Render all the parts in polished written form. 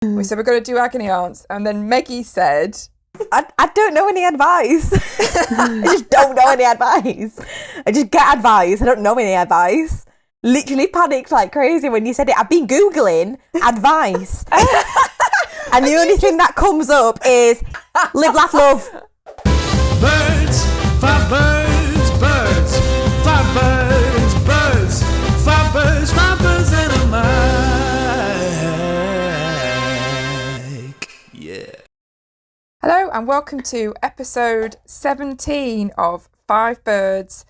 We said we're going to do agony aunts, and then Meggie said, I don't know any advice. I just don't know any advice. I just get advice. I don't know any advice. Literally panicked like crazy when you said it. I've been Googling advice. And the only thing that comes up is live, laugh, love. Birds, five birds, birds, five birds, birds, five birds, five birds and a mic. Yeah. hello and welcome to episode 17 of Five Birds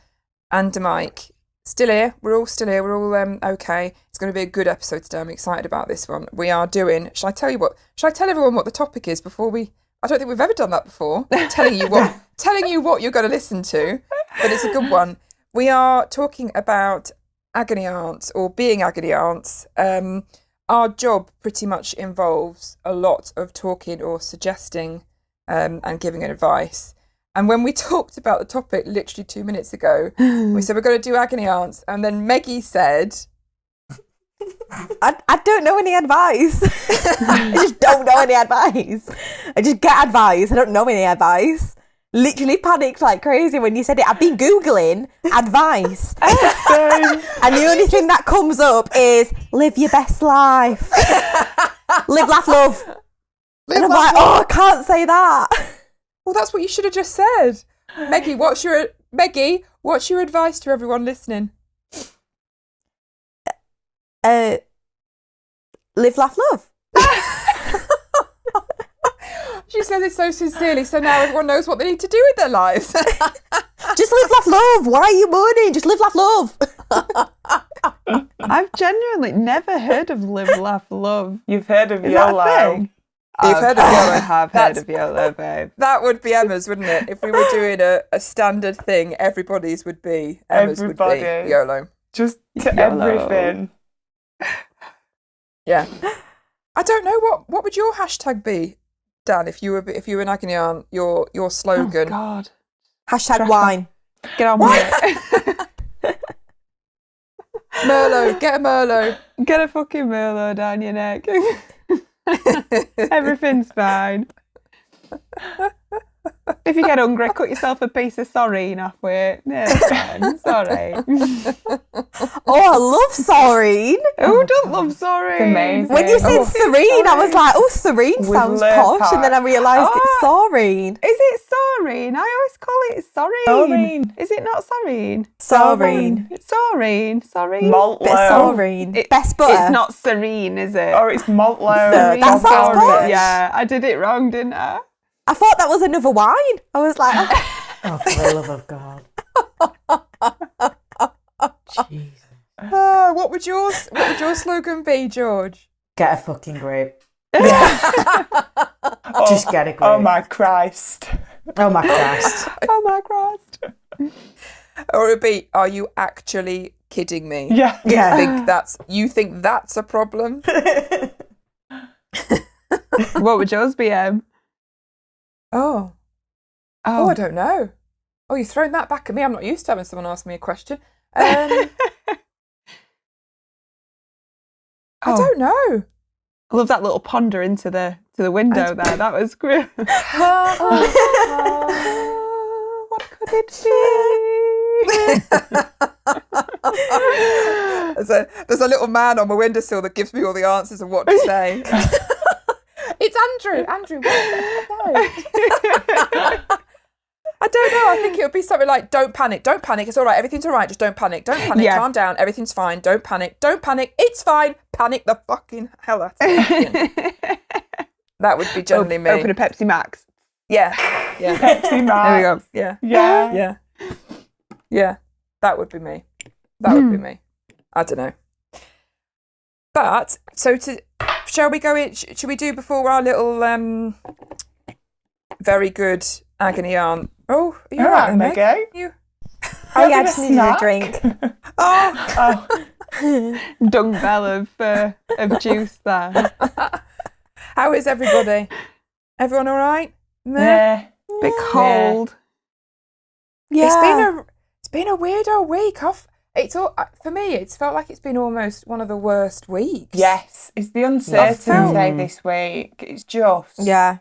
and a Mic. Still here, we're all still here, we're all okay. It's going to be a good episode today, I'm excited about this one. We are doing, shall I tell everyone what the topic is before I don't think we've ever done that before, telling you what you're going to listen to, but it's a good one. We are talking about agony aunts or being agony aunts. Our job pretty much involves a lot of talking or suggesting and giving advice. And when we talked about the topic literally 2 minutes ago, we said we're going to do agony aunts, and then Meggie said, I don't know any advice. I just don't know any advice. I just get advice. I don't know any advice. Literally panicked like crazy when you said it. I've been Googling advice. And the only thing that comes up is live your best life. Live, laugh, love. And I'm like, I can't say that. Well, that's what you should have just said. Meggie, what's your advice to everyone listening? Live, laugh, love. She says it so sincerely, so now everyone knows what they need to do with their lives. Just live, laugh, love. Why are you moaning? Just live, laugh, love. I've genuinely never heard of live, laugh, love. You've heard of Is that a YOLO. thing? You've heard of YOLO. I have heard of YOLO, babe. That would be Emma's, wouldn't it? If we were doing a standard thing, everybody's would be. Emma's would be Everybody's. YOLO. Just to YOLO. everything. Yeah. I don't know what would your hashtag be, Dan? If you were an agony aunt, your slogan. Oh, God. Hashtag wine. Get on with it. Merlot, get a Merlot. Get a fucking Merlot down your neck. Everything's fine. If you get hungry, cut yourself a piece of sorrine halfway. Yeah, it's fine. It's all right. Oh, I love Sorrine. Who don't love sorrine? Amazing. When you said serene, I was like, serene With sounds leopard. posh. And then I realised it's Sorine. Is it sorrine? I always call it sorrine. Sorrine. Is it not sorrine? Sorine. Sorrine. Sorrine. Malt Bit low. Sorine. Best butter. It's not serene, is it? Or it's malt low. That sounds Sorry. posh. Yeah, I did it wrong, didn't I? I thought that was another wine. I was like, Oh, for the love of God. Jesus. What would your slogan be, George? Get a fucking grape. Oh, Just get a grape. Oh my Christ. Oh my Christ. Oh my Christ. Or it'd be, are you actually kidding me? Yeah. Yeah. You think that's a problem? What would yours be, Em? Oh, Oh, I don't know. Oh, you're throwing that back at me. I'm not used to having someone ask me a question. I don't know. I love that little ponder into the window there. That was great. What could it be? There's a little man on my windowsill that gives me all the answers of what to say. It's Andrew. Andrew, what? I don't know. I think it would be something like, don't panic. Don't panic. It's all right. Everything's all right. Just don't panic. Don't panic. Yeah. Calm down. Everything's fine. Don't panic. Don't panic. It's fine. Panic the fucking hell out of it. That would be generally me. Open a Pepsi Max. Yeah. Yeah. Pepsi Max. There we go. Yeah. Yeah. Yeah. Yeah. That would be me. That would be me. I don't know. But, shall we go in? Should we do before our little very good agony aunt? Oh, are you All right, Meg? Meggie. You? oh yeah, I Having a just needed a snack? drink. Oh, Dung bell of juice there. how is everybody? Everyone all right? Meh? Yeah. Bit cold. Yeah. It's been a weird old week. It's all for me. It's felt like it's been almost one of the worst weeks. Yes, it's the uncertainty this week. It's just... Yeah.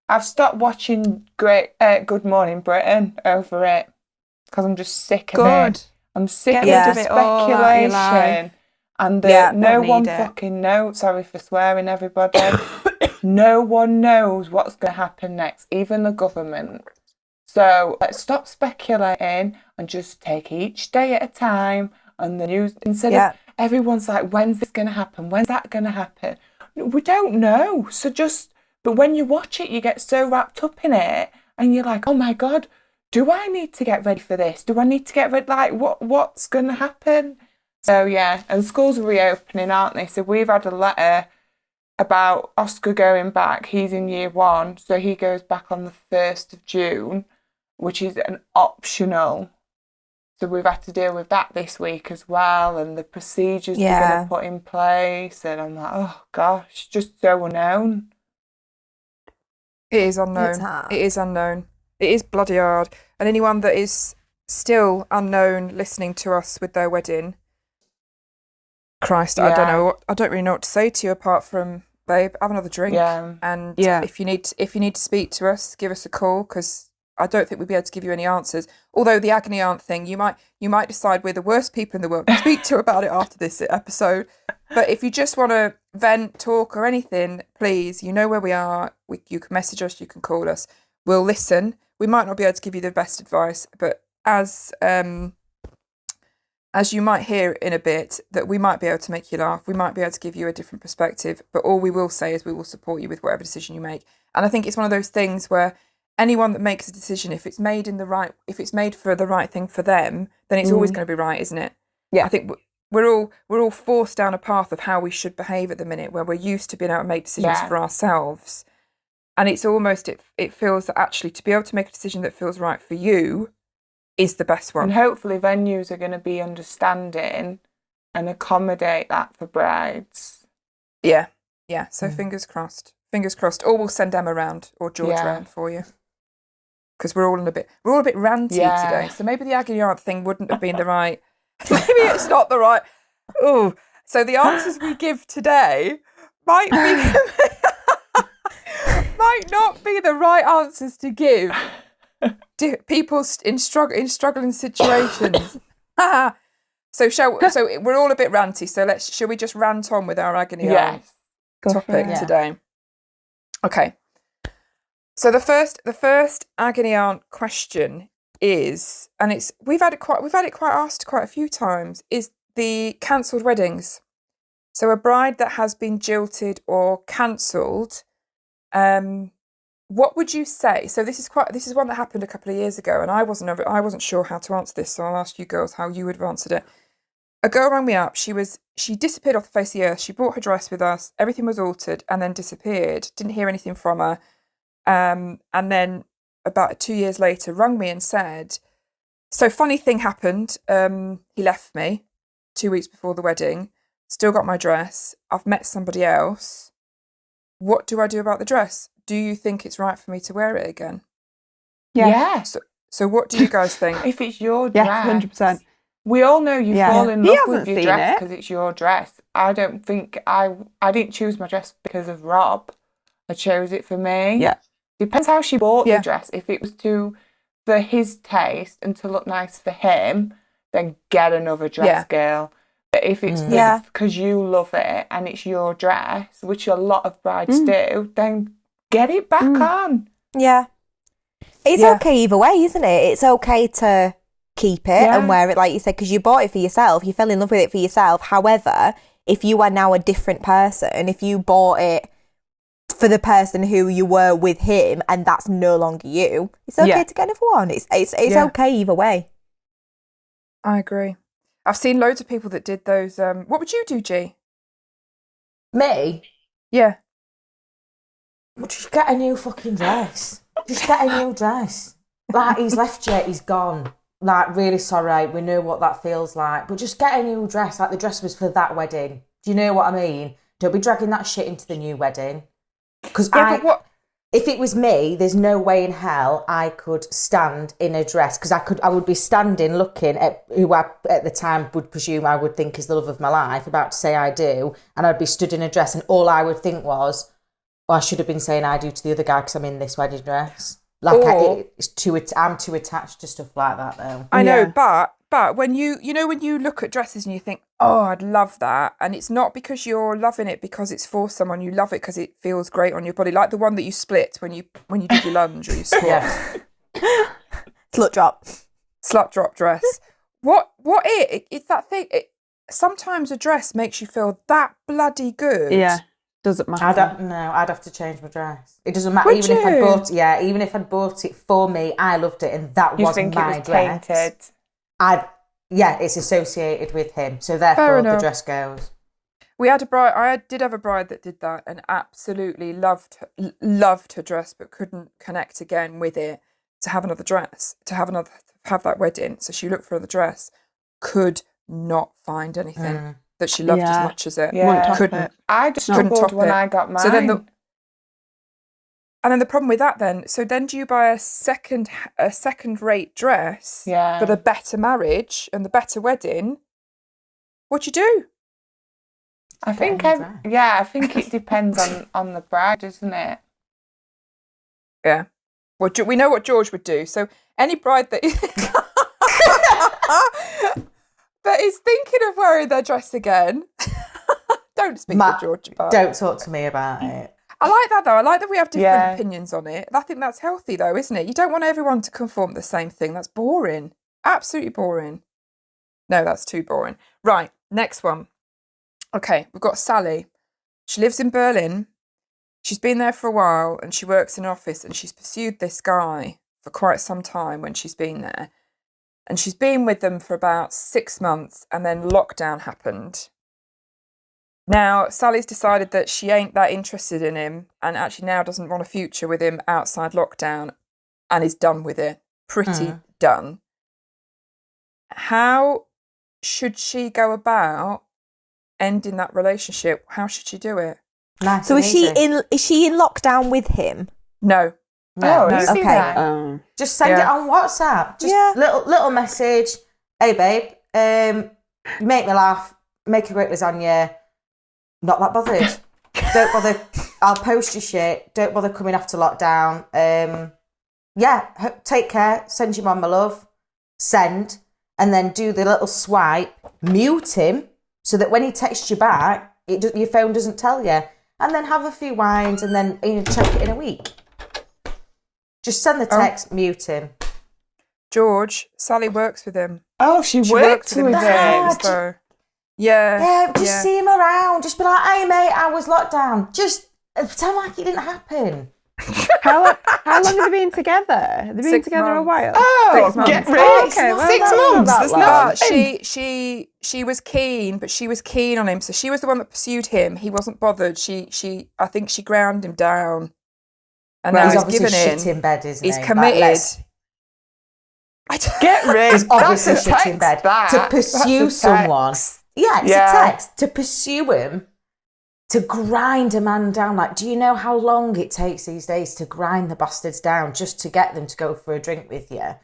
I've stopped watching Good Morning Britain over it because I'm just sick of it. I'm sick Get of rid the of it all out of your speculation life. and no don't one need it. fucking knows. Sorry for swearing, everybody. No one knows what's going to happen next, even the government. So let's stop speculating and just take each day at a time. And the news, instead of everyone's like, when's this going to happen? When's that going to happen? We don't know. So but when you watch it, you get so wrapped up in it and you're like, oh my God, do I need to get ready for this? Do I need to get ready? Like, what's going to happen? So yeah, and schools are reopening, aren't they? So we've had a letter about Oscar going back. He's in year 1, so he goes back on the 1st of June, which is an optional. So we've had to deal with that this week as well, and the procedures they're going to put in place. And I'm like, oh gosh, just so unknown. It is unknown. It is unknown. It is bloody hard. And anyone that is still unknown listening to us with their wedding, Christ, I don't know. I don't really know what to say to you apart from, babe, have another drink. And if you need to speak to us, give us a call, because I don't think we'd be able to give you any answers. Although the agony aunt thing, you might decide we're the worst people in the world to speak to about it after this episode. But if you just want to vent, talk, or anything, please, you know where we are. You can message us, you can call us. We'll listen. We might not be able to give you the best advice, but as you might hear in a bit, that we might be able to make you laugh. We might be able to give you a different perspective. But all we will say is we will support you with whatever decision you make. And I think it's one of those things where anyone that makes a decision, if it's made for the right thing for them, then it's always going to be right, isn't it? Yeah. I think we're all forced down a path of how we should behave at the minute, where we're used to being able to make decisions for ourselves. And it's almost, it feels that actually to be able to make a decision that feels right for you is the best one. And hopefully venues are going to be understanding and accommodate that for brides. Yeah. So fingers crossed. Or we'll send Emma around or George around for you. Because we're all a bit ranty today. So maybe the agony aunt thing wouldn't have been the right. Maybe it's not the right. Oh, so the answers we give today might not be the right answers to give to people in struggling situations. So we're all a bit ranty. So shall we just rant on with our agony aunt topic today? Okay. So the first agony aunt question is, and we've had it quite asked quite a few times, is the cancelled weddings. So a bride that has been jilted or cancelled, what would you say? So this is one that happened a couple of years ago, and I wasn't sure how to answer this, so I'll ask you girls how you would have answered it. A girl rang me up. She disappeared off the face of the earth. She brought her dress with us. Everything was altered, and then disappeared. Didn't hear anything from her. And then about 2 years later, rang me and said, so funny thing happened. He left me 2 weeks before the wedding. Still got my dress. I've met somebody else. What do I do about the dress? Do you think it's right for me to wear it again? Yeah. So what do you guys think? If it's your dress. Yes, 100%. We all know you fall in love with your dress it. because it's your dress. I don't think I didn't choose my dress because of Rob. I chose it for me. Yeah. Depends how she bought the dress. If it was for his taste and to look nice for him, then get another dress, girl. But if it's because you love it and it's your dress, which a lot of brides do, then get it back on. Yeah. It's okay either way, isn't it? It's okay to keep it and wear it, like you said, because you bought it for yourself. You fell in love with it for yourself. However, if you are now a different person, if you bought it for the person who you were with him and that's no longer you, it's okay to get another one. It's okay either way. I agree. I've seen loads of people that did those. What would you do, G? Me? Yeah. Well, just get a new fucking dress. Just get a new dress. Like, he's left you, he's gone. Like, really sorry, we know what that feels like. But just get a new dress. Like, the dress was for that wedding. Do you know what I mean? Don't be dragging that shit into the new wedding. Because but what? if it was me, there's no way in hell I could stand in a dress, because I would be standing looking at who I at the time would presume I would think is the love of my life, about to say I do, and I'd be stood in a dress, and all I would think was, I should have been saying I do to the other guy because I'm in this wedding dress. Like, I'm too attached to stuff like that, though. I know, but when you when you look at dresses and you think, oh, I'd love that, and it's not because you're loving it because it's for someone, you love it because it feels great on your body, like the one that you split when you did your lunge or your squat. Slut Slut drop dress. It's that thing. Sometimes a dress makes you feel that bloody good. Yeah. Doesn't matter. I'd have to change my dress. It doesn't matter. Would even if I you? bought, even if I'd bought it for me, I loved it, and that You was think my it was dress. tainted? It's associated with him, so therefore the dress goes. We had a bride. I did have a bride that did that and absolutely loved her dress, but couldn't connect again with it to have another dress, to have that wedding. So she looked for another dress, could not find anything that she loved as much as it. Yeah. Couldn't. I just Couldn't struggled top when it. I got mine. So then the problem with that then do you buy a second rate dress for the better marriage and the better wedding? What do you do? I think it depends on the bride, doesn't it? Yeah. Well, we know what George would do. So any bride that that is thinking of wearing their dress again, don't speak to George about it. Don't talk to me about it. I like that though. I like that we have different opinions on it. I think that's healthy though, isn't it? You don't want everyone to conform to the same thing. That's boring. Absolutely boring. No, that's too boring. Right, next one. Okay, we've got Sally. She lives in Berlin. She's been there for a while and she works in an office, and she's pursued this guy for quite some time when she's been there. And she's been with them for about 6 months, and then lockdown happened. Now, Sally's decided that she ain't that interested in him, and actually now doesn't want a future with him outside lockdown, and is done with it. Pretty done. How should she go about ending that relationship? How should she do it? Nice. So and is easy. she in lockdown with him? No. No. Oh, Okay. that? Just send it on WhatsApp. Just little message. Hey babe, you make me laugh. Make a great lasagna. Not that bothered. Don't bother. I'll post your shit. Don't bother coming after lockdown. Take care. Send your mum my love. Send. And then do the little swipe. Mute him so that when he texts you back, your phone doesn't tell you. And then have a few wines and then check it in a week. Just send the text, mute him. George, Sally works with him. Oh, she worked with him. So, yeah. Just see him around. Just be like, hey mate, I was locked down. Just pretend like it didn't happen. How long have they been together? They've been 6 together a months. while. Oh, 6 months. get ready. Oh, okay, well, 6 that's not months. that There's long. But she was keen, but she was keen on him. So she was the one that pursued him. He wasn't bothered. I think she ground him down. And now He's he's obviously given shit in. in bed, isn't He's he? committed. Get ready. He's obviously That's a shit in bed. text, To pursue That's a text. someone. Yeah, it's a text. To pursue him, to grind a man down. Like, do you know how long it takes these days to grind the bastards down just to get them to go for a drink with you?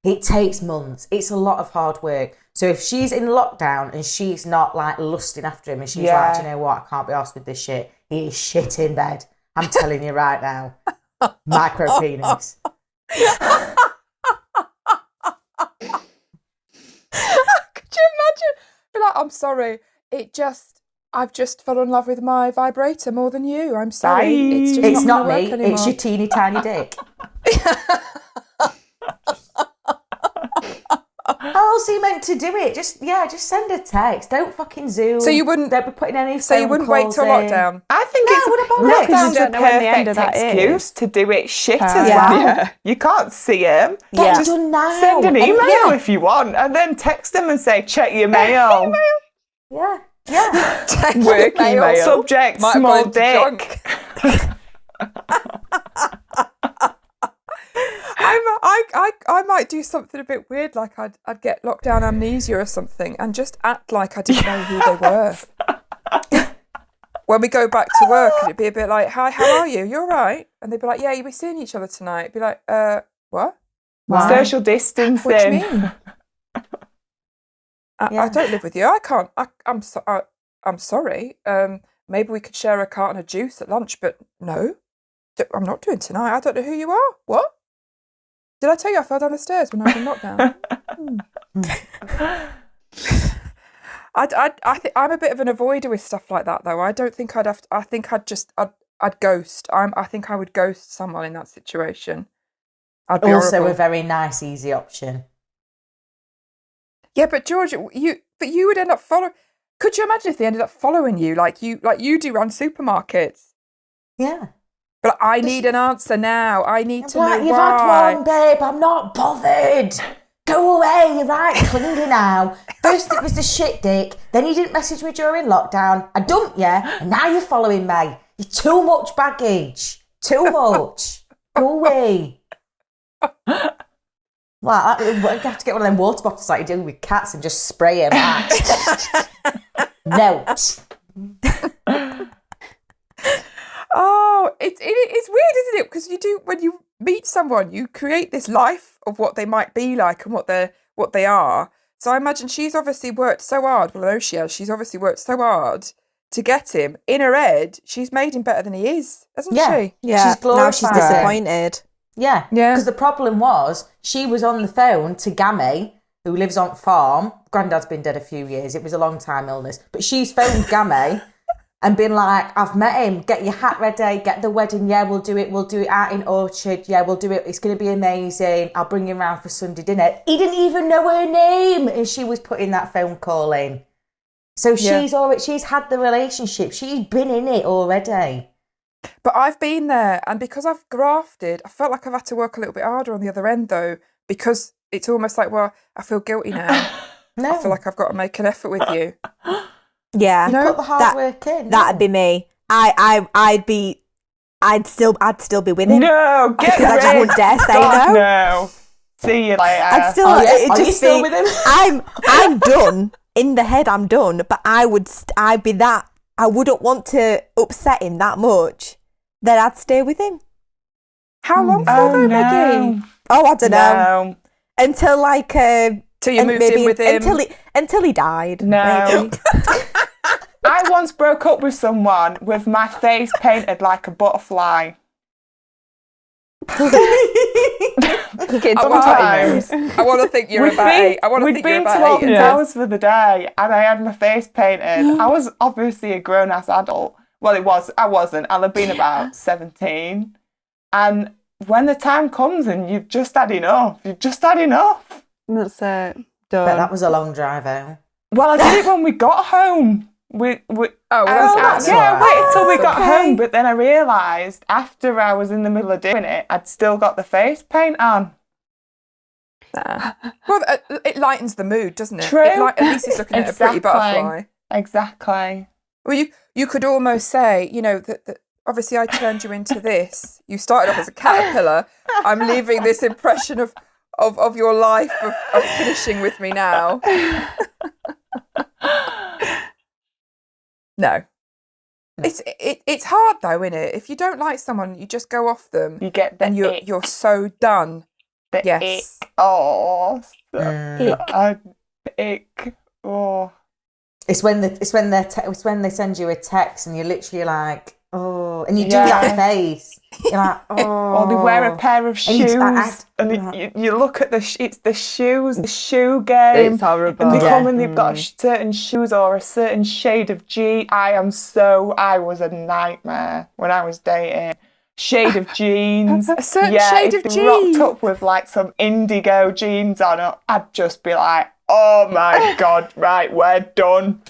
It takes months. It's a lot of hard work. So if she's in lockdown and she's not like lusting after him and she's like, do you know what? I can't be arsed with this shit. He is shit in bed. I'm telling you right now. Micro penis. Could you imagine? Be like, I'm sorry. I've just fell in love with my vibrator more than you. I'm sorry. Bye. It's just It's not gonna me. work anymore. It's your teeny tiny dick. Oh, so you meant to do it? Just send a text. Don't fucking Zoom. So you wouldn't- Don't be putting any. So you wouldn't wait till lockdown? I think No, what about lockdown's because you a don't know when the end perfect of that is. excuse to do it shit as Yeah. well. Yeah. You can't see him. Get it Just done now. send an And email if you want, and then text them and say, check your mail. Yeah. Work email. Subject, Might have small gone to dick. I might do something a bit weird, like I'd get lockdown amnesia or something, and just act like I didn't know who they were. when we go back to work, it'd be a bit like, "Hi, how are you? You all right?" And they'd be like, "Yeah, you'll be seeing each other tonight." It'd be like, what? Why? Social distancing. What do you mean? I don't live with you. I can't. I'm sorry. Maybe we could share a carton of juice at lunch, but no, I'm not doing tonight. I don't know who you are. What? Did I tell you I fell down the stairs when I was in lockdown? I think I'm a bit of an avoider with stuff like that, though. I don't think I'd have to, I think I'd ghost. I think I would ghost someone in that situation. I'd be Also horrible. a very nice, easy option. Yeah, but George, you would end up following. Could you imagine if they ended up following you like you do around supermarkets? Yeah. But I need an answer now. I need to know Like, you've why. had one, babe. I'm not bothered. Go away. You're right. Clingy now. First it was the shit dick. Then you didn't message me during lockdown. I dumped you. And now you're following me. You're too much baggage. Too much. Go away. Well, you have to get one of them water bottles like you do with cats and just spray them out. Note. Oh, it's weird, isn't it? Because you do, when you meet someone, you create this life of what they might be like and what they are. So I imagine she's obviously worked so hard. Well, I know she has. She's obviously worked so hard to get him. In her head, she's made him better than he is, hasn't she? Yeah, She's now she's glorified him. disappointed. Yeah. Yeah. Because the problem was she was on the phone to Gammy, who lives on farm. Granddad's been dead a few years. It was a long time illness. But she's phoned Gammy and been like, I've met him. Get your hat ready. Get the wedding. Yeah, we'll do it. We'll do it out in Orchard. Yeah, we'll do it. It's going to be amazing. I'll bring him round for Sunday dinner. He didn't even know her name. And she was putting that phone call in. So she's had the relationship. She's been in it already. But I've been there, and because I've grafted, I felt like I've had to work a little bit harder on the other end, though, because it's almost like, well, I feel guilty now. No. I feel like I've got to make an effort with you. Yeah, You know, Put the hard work in. that'd be me. I'd still be with him. No, get Because I just rid. wouldn't dare say God, no. no. See you later. I'd still. Oh, yeah? it'd Are you just still be, with him? I'm done in the head. I'm done. But I'd be that. I wouldn't want to upset him that much. Then I'd stay with him. How long for, Oh, though, no. Maggie? Oh, I don't know. No. Until like Till you and moved maybe in with him? until he died. No. maybe. I once broke up with someone with my face painted like a butterfly. Kids I want party to- moves. I want to think you're about eight. I want to we'd think you're been to about Alton 8. Towers for the day, and I had my face painted. I was obviously a grown-ass adult. Well, I wasn't. I'll have been about 17. And when the time comes and you've just had enough, That's it. But Done. that was a long drive home. Well, I did it when we got home. Oh, well, that's yeah, all right. wait until we got Okay. home. But then I realised after I was in the middle of doing it, I'd still got the face paint on. Well, it lightens the mood, doesn't it? True. At least it's looking at a pretty Exactly. butterfly. Exactly. Well, you could almost say, you know, that obviously I turned you into this. You started off as a caterpillar. I'm leaving this impression of your life of finishing with me now. No. It's hard though, isn't it? If you don't like someone, you just go off them, You get the and ick. you're so done. The Yes. ick. Oh, Mm. ick. Oh. It's when they send you a text and you're literally like, oh, and you do Yeah. that face. You're like, oh. Or they wear a pair of And shoes, you and you look at it's the shoes, the shoe game. It's horrible. And they Yeah. come and they've got certain shoes or a certain shade of jean. I was a nightmare when I was dating. Shade of jeans. A certain shade if of they rocked jeans. up with like some indigo jeans on it, I'd just be like, oh my God, right, we're done.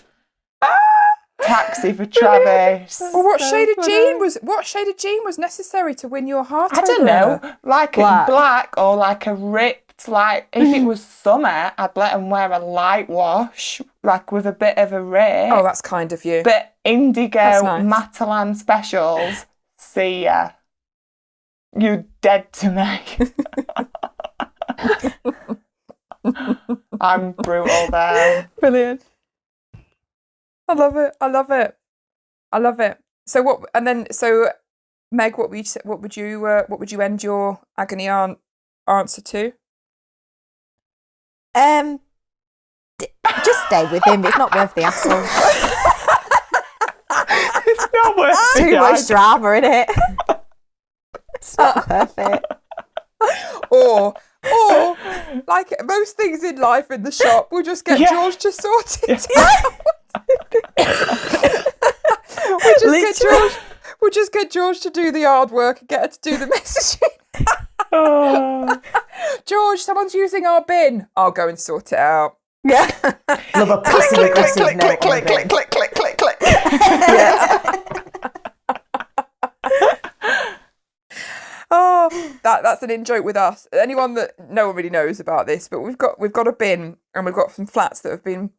Taxi for Travis. Well, what shade of jean was necessary to win your heart? I don't over know, her? like Black. a black or like a ripped, like if it was summer, I'd let them wear a light wash, like with a bit of a rip. Oh, that's kind of you. But indigo That's nice. Matalan specials, see ya. You dead to me. I'm brutal there. Brilliant. I love it. I love it. So what? And then Meg, what would you end your agony aunt answer to? Just stay with him. It's not worth the hassle. It's not worth it. Too much drama in it. It's not worth it. Or like most things in life in the shop, we'll just get George to sort it out. We'll just get George to do the hard work and get her to do the messaging. Oh. George, someone's using our bin. I'll go and sort it out. Yeah. Love a passive aggressive note on the bin. click. Oh, that's an in-joke with us. Anyone that no one really knows about this, but we've got a bin and we've got some flats that have been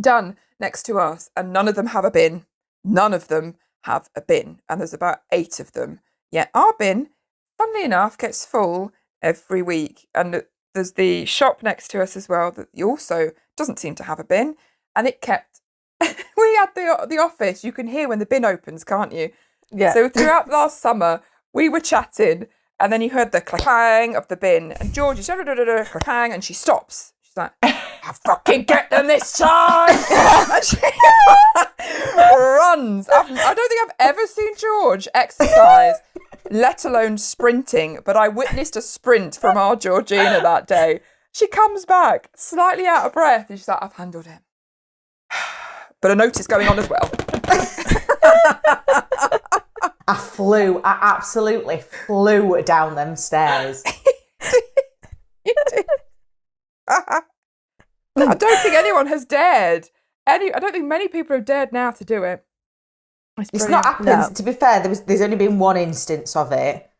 done next to us, and none of them have a bin. None of them have a bin, and there's about 8 of them. Yet our bin, funnily enough, gets full every week, and there's the shop next to us as well that also doesn't seem to have a bin, and it kept. We had the office. You can hear when the bin opens, can't you? Yeah. So throughout last summer, we were chatting, and then you heard the clang of the bin, and George is clang, and she stops. She's like, "I fucking get them this time!" And she runs. I don't think I've ever seen George exercise, let alone sprinting, but I witnessed a sprint from our Georgina that day. She comes back slightly out of breath, and she's like, "I've handled him." But a note is going on as well. I absolutely flew down them stairs. You did. I don't think anyone has dared. I don't think many people have dared now to do it. It's not happened. No. To be fair, there's only been one instance of it,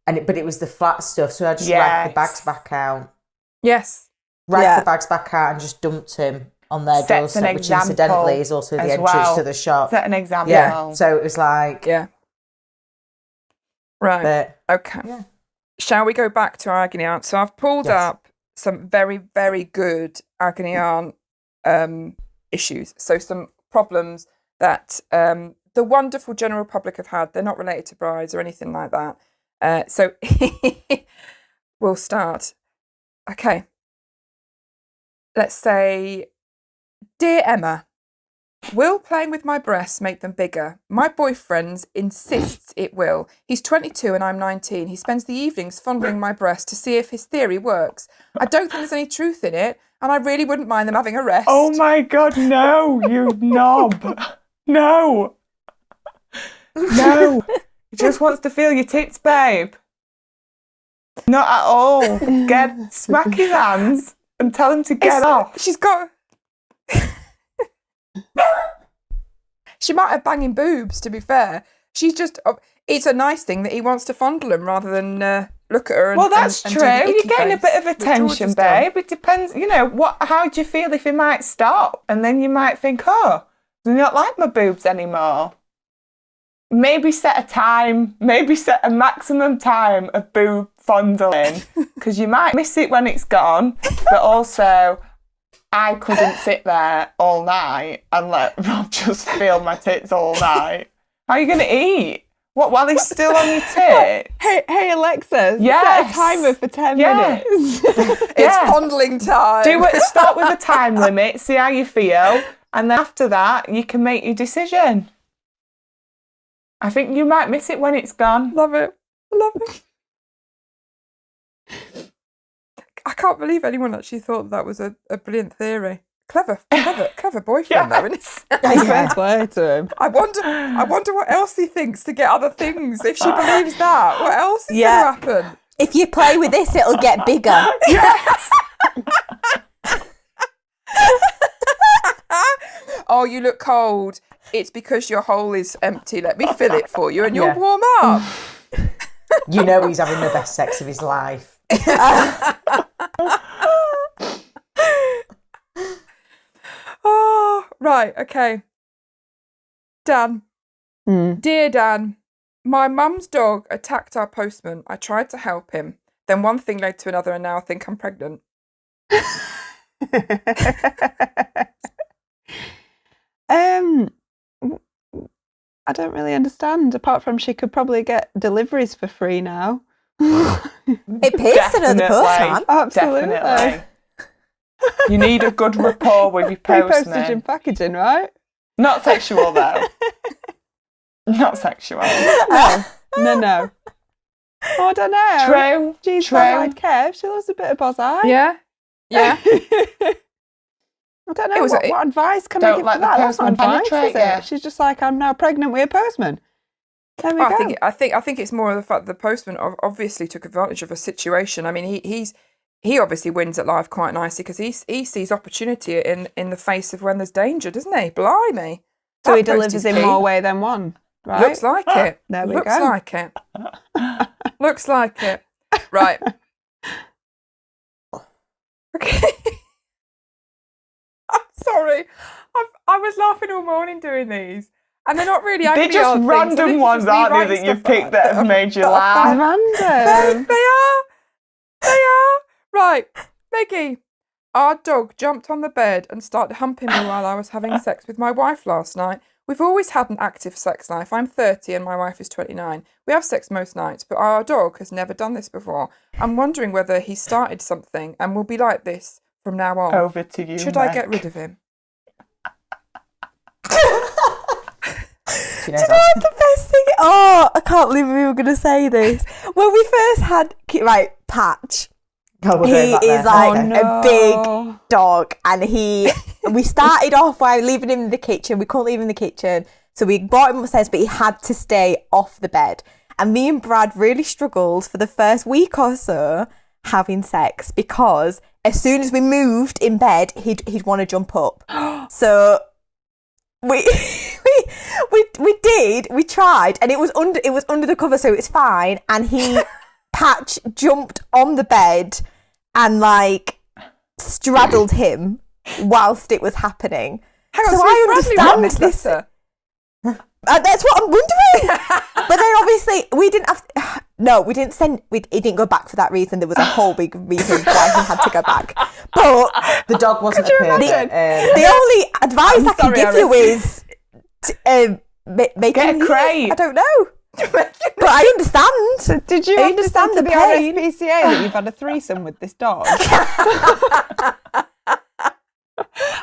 but it was the flat stuff. So I just racked the bags back out. Yes. Racked the bags back out and just dumped him on their doorstep, which incidentally is also the entrance to the shop. Set an example. Yeah. So it was like, Right. but Okay. Yeah. Shall we go back to our agony aunt? So I've pulled up some very, very good agony aunt issues. So some problems that the wonderful general public have had. They're not related to brides or anything like that. So we'll start. Okay. Let's say, "Dear Emma, will playing with my breasts make them bigger? My boyfriend insists it will. He's 22 and I'm 19. He spends the evenings fondling my breast to see if his theory works. I don't think there's any truth in it, and I really wouldn't mind them having a rest." Oh my God, no, you knob. No. No. He just wants to feel your tits, babe. Not at all. Smack his hands and tell him to get off. She's got... She might have banging boobs, to be fair. She's just... It's a nice thing that he wants to fondle them rather than look at her and... Well, that's and true. do the You're icky getting a face bit of that George attention, has done. babe. It depends, how do you feel if he might stop? And then you might think, oh, do you not like my boobs anymore? Maybe set a time, maybe set a maximum time of boob fondling, because you might miss it when it's gone, but also I couldn't sit there all night and let Rob just feel my tits all night. How are you going to eat? What, while he's still on your tit? Hey Alexa, Yes. set a timer for 10 Yes. minutes. It's fondling time. Do it. Start with a time limit. See how you feel, and then after that, you can make your decision. I think you might miss it when it's gone. Love it. Love it. I can't believe anyone actually thought that was a brilliant theory. Clever boyfriend, though, isn't it? Fair play to him. I wonder what else he thinks to get other things. If she believes that, what else is going to happen? If you play with this, it'll get bigger. Yes. Oh, you look cold. It's because your hole is empty. Let me fill it for you and you'll warm up. you know he's having the best sex of his life. Oh, right. Okay. Dan. Dear Dan, my mum's dog attacked our postman. I tried to help him. Then one thing led to another and now I think I'm pregnant. I don't really understand. Apart from she could probably get deliveries for free now. It pays to know the postman. Absolutely. Definitely. You need a good rapport with your Pre-postage and postman. packaging, right? Not sexual though. Not sexual. No. Oh, I don't know. True. Jeez, True. Bozeyed Kev. She loves a bit of Bozeye. Yeah. I don't know. It was What advice can I Don't give let for the that? That's not postman advice, penetrate is it? you. She's just like, I'm now pregnant with a postman. There we go. I think it's more of the fact that the postman obviously took advantage of a situation. I mean, he obviously wins at life quite nicely because he sees opportunity in the face of when there's danger, doesn't he? Blimey. So he That post delivers is in key. more way than one, right? Looks like it. There we Looks go. like it. Looks like it. Right. Okay. I'm sorry. I was laughing all morning doing these. And they're not really They're agony just old things, random so this is ones, just me aren't they, writing that you've stuff picked that have made you that laugh? are Random. They are. They are. Right. Meggie, our dog jumped on the bed and started humping me while I was having sex with my wife last night. We've always had an active sex life. I'm 30 and my wife is 29. We have sex most nights, but our dog has never done this before. I'm wondering whether he started something and will be like this from now on. Over to you, Should I Meg. get rid of him? Do you know what the best thing? Oh, I can't believe we were going to say this. When we first had Patch, Oh, we're he going back is there. like Okay. a big dog, and we started off by leaving him in the kitchen. We couldn't leave him in the kitchen, so we brought him upstairs, but he had to stay off the bed. And me and Brad really struggled for the first week or so having sex because as soon as we moved in bed, he'd want to jump up. So we tried, and it was under the cover, so it's fine. And Patch jumped on the bed and like straddled him whilst it was happening. Hang on, So so I Bradley wrote understand this this. letter? That's what I'm wondering. But then obviously we didn't have. No, we didn't send. He didn't go back for that reason. There was a whole big reason why he had to go back. But The dog wasn't a perfect. the only advice I can sorry, give you is make Get him a crate. I don't know, but I understand. Did you I understand understand to the the pain. RSPCA that you've had a threesome with this dog?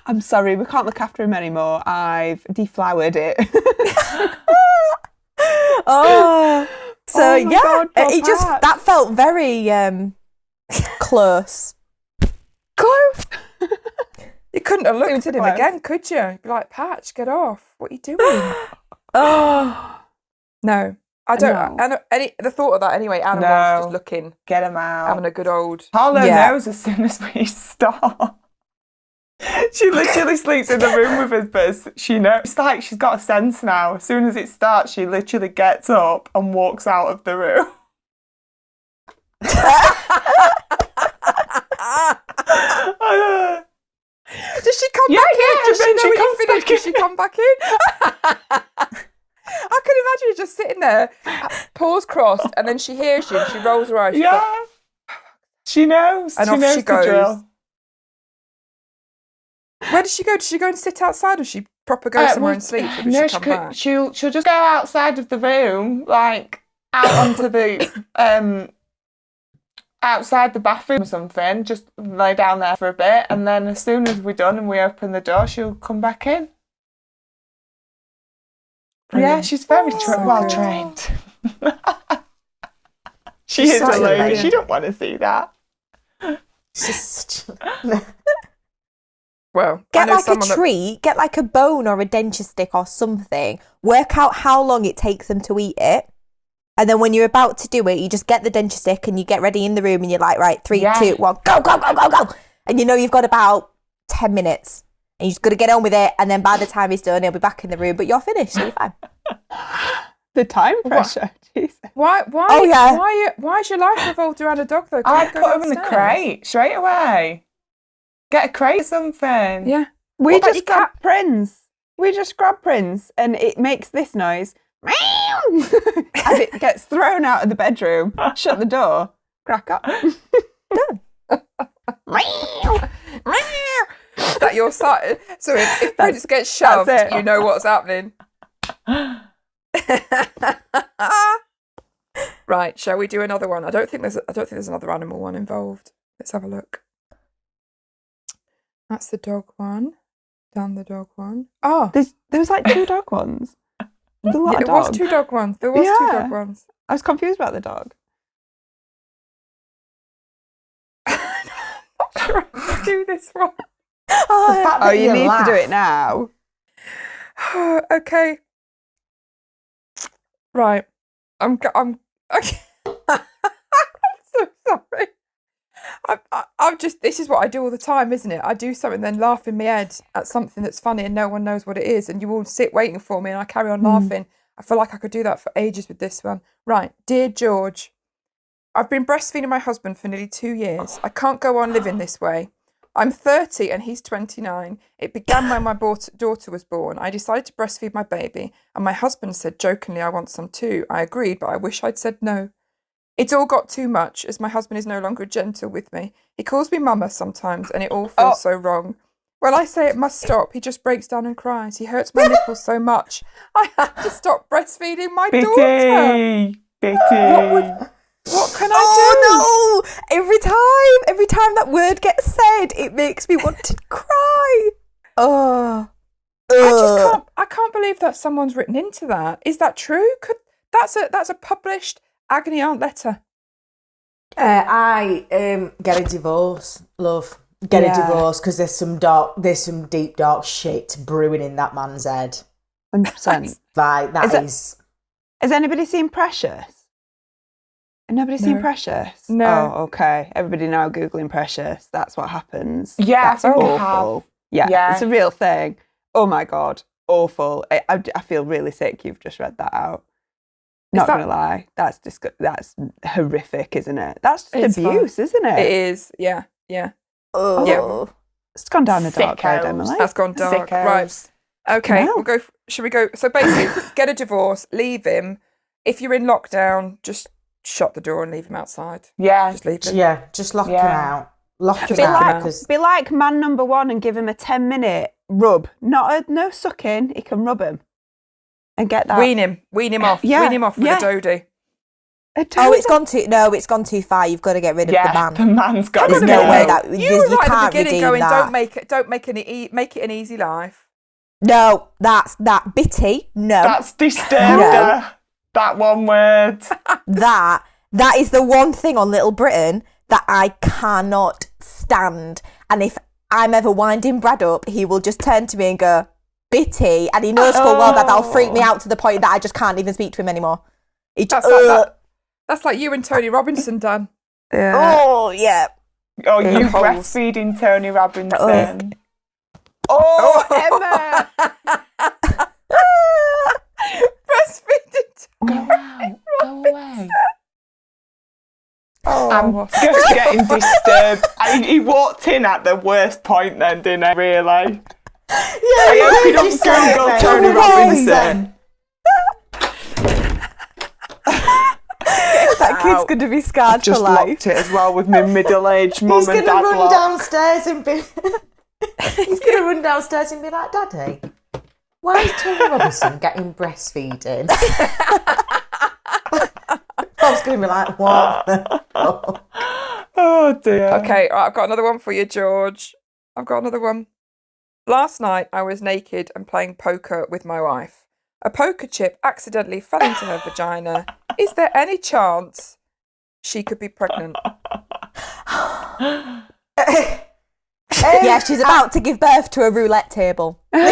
I'm sorry, we can't look after him anymore. I've deflowered it. Oh, so Oh my yeah, God, poor it just Pat. that felt very close. Close. You couldn't have looked Super at him close. again, could you? You'd be like, Patch, get off. What are you doing? Oh, No. I don't. No. The thought of that anyway, Anna No. was just looking, Get him out. having a good old. Harlow Yeah. knows as soon as we start. She literally sleeps in the room with us, but she knows. It's like she's got a sense now. As soon as it starts, she literally gets up and walks out of the room. Does she come Yeah, back in? yeah, Does she then know she when you comes finish? back Does she come back in? I can imagine her just sitting there, paws crossed, and then she hears you and she rolls her eyes. She's like, Yeah. She knows. And she off knows she the goes. drill. where does she go? Does she go and sit outside, or does she proper go somewhere and sleep? Or does no, she come back? she'll just go outside of the room, like out onto the outside the bathroom or something. Just lay down there for a bit, and then as soon as we're done and we open the door, she'll come back in. Yeah, Brilliant. she's very So well good. trained. She She's is such a a lady. lady. She don't want to see that. It's just Well, I get know like a someone that- treat, get like a bone or a denture stick or something. Work out how long it takes them to eat it. And then when you're about to do it, you just get the denture stick and you get ready in the room and you're like, right, 3, Yeah. 2, 1, go, go, go, go, go. And you know you've got about 10 minutes. And you just got to get on with it. And then by the time he's done, he'll be back in the room. But you're finished, so you're fine. The time pressure. Jesus. Why? Oh, yeah. Why's your life revolved around a dog though? Can't I'd you go put him in the downstairs? crate straight away. Get a crate or something. Yeah. We What about just your grab Prince. We just grab Prince and it makes this noise. Meow! As it gets thrown out of the bedroom. Shut the door. Crack up. Is that your side? So if Prince gets shoved, it. you know what's happening. Right, shall we do another one? I don't think there's another animal one involved. Let's have a look. That's the dog one. Down the dog one. Oh, There was like 2 dog ones. There's a lot of there was dogs. 2 dog ones. There was 2 dog ones. I was confused about the dog. I'm not sure I can do this one. Oh, you need to do it now. Okay. Right. I'm okay. I'm so sorry. I'm just, this is what I do all the time, isn't it? I do something, then laugh in my head at something that's funny and no one knows what it is, and you all sit waiting for me and I carry on laughing. I feel like I could do that for ages with this one. Right. Dear George, I've been breastfeeding my husband for nearly 2 years. I can't go on living this way. I'm 30 and he's 29. It began when my daughter was born. I decided to breastfeed my baby, and my husband said jokingly, I want some too. I agreed, but I wish I'd said no. It's all got too much, as my husband is no longer gentle with me. He calls me mama sometimes, and it all feels so wrong. When I say it must stop, he just breaks down and cries. He hurts my nipples so much. I have to stop breastfeeding my daughter. Bitty. What can I do? No! Every time that word gets said, it makes me want to cry. Oh. I can't believe that someone's written into that. Is that true? That's a published Agony Aunt letter. I get a divorce, love. Get a divorce, because there's some deep dark shit brewing in that man's head. 100%. Like Has anybody seen Precious? Nobody seen Precious? No. Oh, okay. Everybody now Googling Precious. That's what happens. Yeah, That's I think I awful. have. Yeah, Yeah. it's a real thing. Oh my God. Awful. I feel really sick you've just read that out. Not going to lie. That's horrific, isn't it? That's just abuse, isn't it? It is. Yeah. Yeah. Oh. Yeah. It's gone down a dark road, Sickos. Emily. That's gone dark. Sickos. Right. Okay. No. We'll go. Should we go? So basically, get a divorce, leave him. If you're in lockdown, just shut the door and leave him outside. Yeah. Just leave him. Yeah, just lock him out. Lock him Just out. lock him out. Because Be like man number 1 and give him a 10-minute rub. No sucking. He can rub him and get that. Wean him off. Yeah, Wean him off with yeah. a dodie. It's gone too far. You've got to get rid of the man. The man's got There's to no go. way that You were you right at can't the beginning, redeem going, that. don't make it an easy life. No, that's that bitty. No, That's disturbed her. That one word. that is the one thing on Little Britain that I cannot stand. And if I'm ever winding Brad up, he will just turn to me and go, bitty, and he knows full well that that'll freak me out to the point that I just can't even speak to him anymore. That's like you and Tony Robinson, Dan. Yeah. Oh yeah. Oh, you holes. breastfeeding Tony Robinson. Oh, Emma. Breastfeeding. Go out. Go away. Oh, I'm just getting disturbed. He walked in at the worst point then, didn't he, really? I hope you don't Google Tony Robinson. That kid's going to be scarred Just for life. locked it as well with my middle-aged mum he's and going to dad run lot. downstairs and be... he's going to run downstairs and be like, Daddy, why is Tony Robinson getting breastfeeding? I was going to be like, what the fuck? Oh dear. Okay, right, I've got another one for you, George. I've got another one. Last night, I was naked and playing poker with my wife. A poker chip accidentally fell into her vagina. Is there any chance she could be pregnant? Yeah, she's about to give birth to a roulette table. Megan,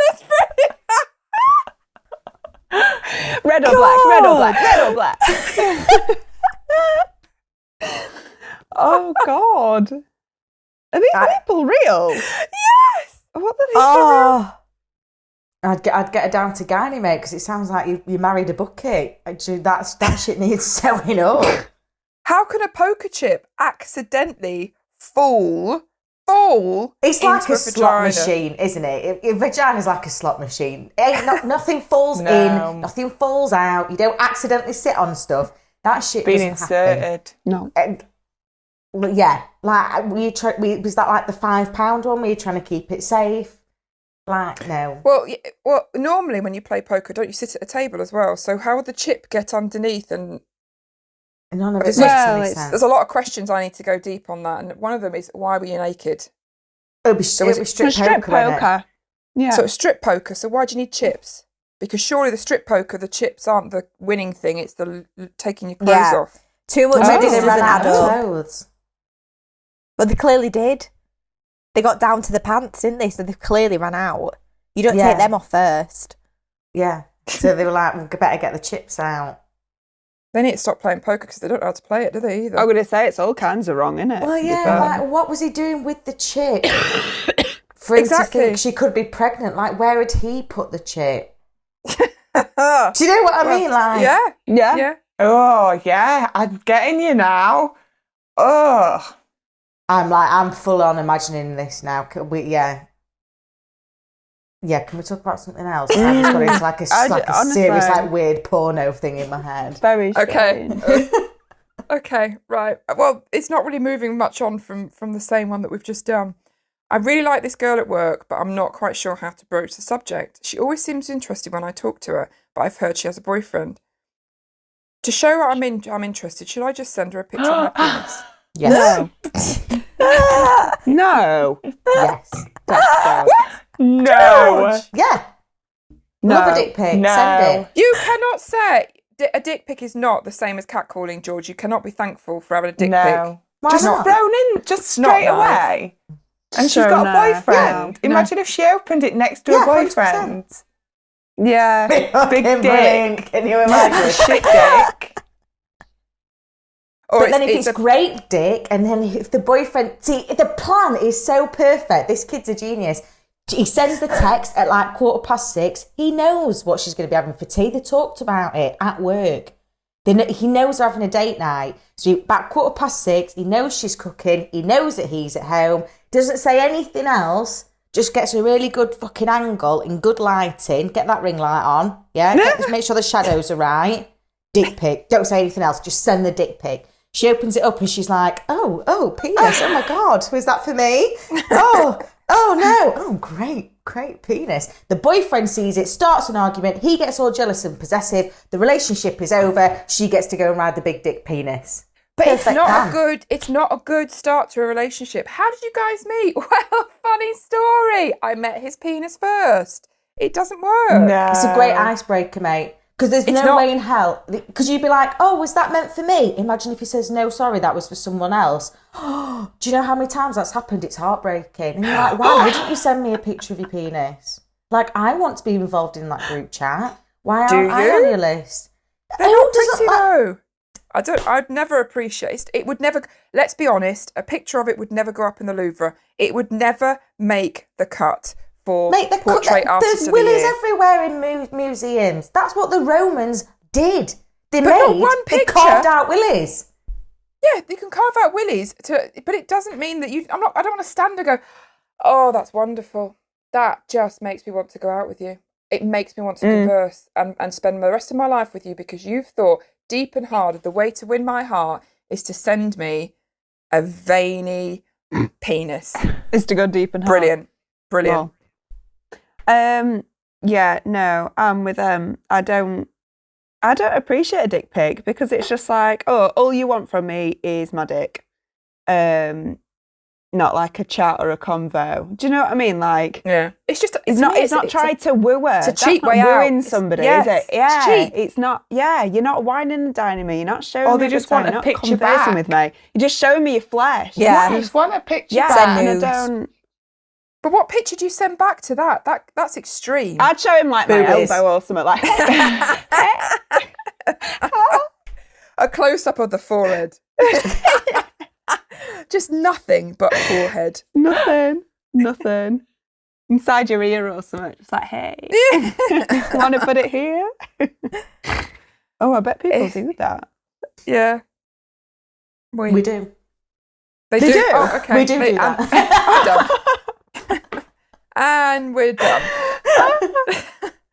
that's brilliant. Red or black, red or black, red or black. Oh, God. Are these people real? Yes. What are these Oh, I'd get her down to Gynae, mate, because it sounds like you married a bucket. Actually, that shit needs sewing up. How can a poker chip accidentally fall It's into like a slot vagina? machine, isn't it? Your vagina's like a slot machine. Nothing falls No. in, nothing falls out. You don't accidentally sit on stuff. That shit Being doesn't happen. inserted. No. Well, yeah, like was that like the £5 one where you're trying to keep it safe? Like, no. Well, normally when you play poker, don't you sit at a table as well? So how would the chip get underneath? And None of it It's- makes well, any it's- sense. there's a lot of questions I need to go deep on that. And one of them is, why were you naked? It'll be was strip Strip poker, won't it? poker. Yeah. So it's strip poker. So why do you need chips? Because surely the strip poker, the chips aren't the winning thing. It's the taking your clothes Yeah. off. Too much Maybe of this they doesn't ran out add of up. clothes. But they clearly did. They got down to the pants, didn't they? So they clearly ran out. You don't Yeah. take them off first. Yeah. So they were like, we better get the chips out. They need to stop playing poker because they don't know how to play it, do they either? I'm going to say it's all kinds of wrong, isn't it? Well, to be yeah, fair? like, what was he doing with the chip? For him to Exactly. think she could be pregnant. Like, where had he put the chip? yeah. Do you know what I mean? Like, Yeah. Oh, yeah, I'm getting you now. Oh, I'm full on imagining this now. Yeah, can we talk about something else? I just got into like a honestly- serious, like, weird porno thing in my head. Very Okay. strange. Okay, right. Well, it's not really moving much on from the same one that we've just done. I really like this girl at work, but I'm not quite sure how to broach the subject. She always seems interested when I talk to her, but I've heard she has a boyfriend. To show her I'm interested, should I just send her a picture of my penis? Yes. No. Yes. no. Yeah. No. Love a dick pic. No. Send it. You cannot say a dick pic is not the same as catcalling, George. You cannot be thankful for having a dick pic. No. Why Just not? thrown in, just Not straight nice. away. And she's So got a no. boyfriend. Yeah. Imagine if she opened it next to Yeah, a boyfriend. Yeah. Big Fucking dick. brilliant. Can you imagine? Shit dick. Or But then if it's a great dick, and then if the boyfriend... See, the plan is so perfect. This kid's a genius. He sends the text at like 6:15. He knows what she's going to be having for tea. They talked about it at work. He knows they're having a date night. So about 6:15, he knows she's cooking. He knows that he's at home. Doesn't say anything else. Just gets a really good fucking angle and good lighting. Get that ring light on. Yeah? Just make sure the shadows are right. Dick pic. Don't say anything else. Just send the dick pic. She opens it up and she's like, oh, penis. Oh my God. Was that for me? Oh no. Oh, great penis. The boyfriend sees it, starts an argument. He gets all jealous and possessive. The relationship is over. She gets to go and ride the big dick penis. But Perfect plan. it's not a good start to a relationship. How did you guys meet? Well, funny story. I met his penis first. It doesn't work. No. It's a great icebreaker, mate. Because there's It's no not- way in hell. Because you'd be like, oh, was that meant for me? Imagine if he says, no, sorry, that was for someone else. Do you know how many times that's happened? It's heartbreaking. And you're like, why wouldn't you send me a picture of your penis? Like, I want to be involved in that group chat. Why aren't I you? on your list? They're Who not doesn't pretty like- though. I'd never appreciate it. Would never, let's be honest, a picture of it would never go up in the Louvre. It would never make the cut for Mate, portrait artist there's of the willies year. everywhere in museums. That's what the Romans did. They But not made, one they picture. carved out willies. Yeah, you can carve out willies, but it doesn't mean that I don't want to stand and go, oh, that's wonderful. That just makes me want to go out with you. It makes me want to converse and spend the rest of my life with you because you've thought deep and hard the way to win my heart is to send me a veiny penis. Is to go deep and hard. Brilliant. Yeah, no, I'm with I don't appreciate a dick pic because it's just like, oh, all you want from me is my dick. Not like a chat or a convo. Do you know what I mean? Like, Yeah, it's just it's not trying to woo her. it's a That's cheap not way out. wooing It's- somebody, yes, is it? it's Yeah, cheap. it's not. Yeah, you're not whining and dining me. You're not showing Or me. they a just good time, want a you're not picture conversing back. with me. You're just showing me your flesh. Yeah. I just want a picture yeah. back. And I nudes. don't. But what picture do you send back to that? That's extreme. I'd show him like my Boobies. elbow or something like. A close up of the forehead. Just nothing but forehead. Nothing. Inside your ear or something. Just like, hey, want to put it here? Oh, I bet people do that. Yeah. We do. They do? Oh, okay. We do that. I'm done. And we're done.